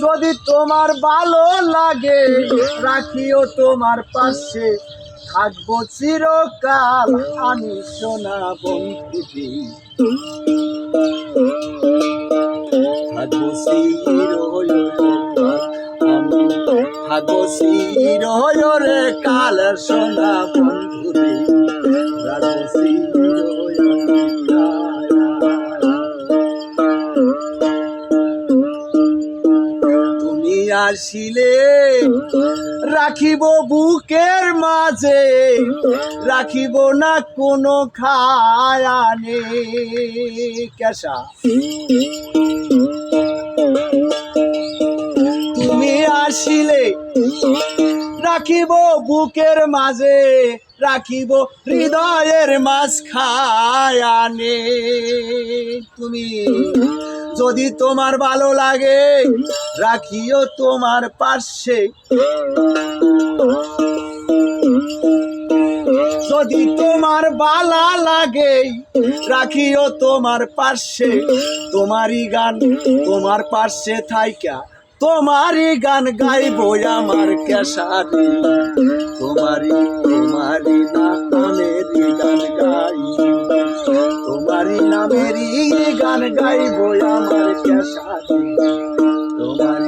যদি তোমার ভালো লাগে রাখিও তোমার পাশে, থাকবো চিরকাল আমি সোনা বন্ধুটি, থাকবো থাকবো চিররে কাল সোনা বন্ধুটি, তুমি আসিলে রাখিব বুকের মাঝে, রাখিব না কোনো খায়ানে। কেশা তুমি আসিলে রাখিব বুকের মাঝে, রাখিব হৃদয়ের মাঝখানে। তুমি যদি তোমার ভালো লাগে রাখিও তোমার পাশে, যদি তোমার ভালো লাগে রাখিও তোমার পাশে, তোমারই গান তোমার পাশে থাইকা তোমারই গান গাইবো আমার কেশারি, তোমারই তোমারই নামেরই গান গাইবো, তোমারই নামেরই গান গাইবো আমার কেশারি, তোমার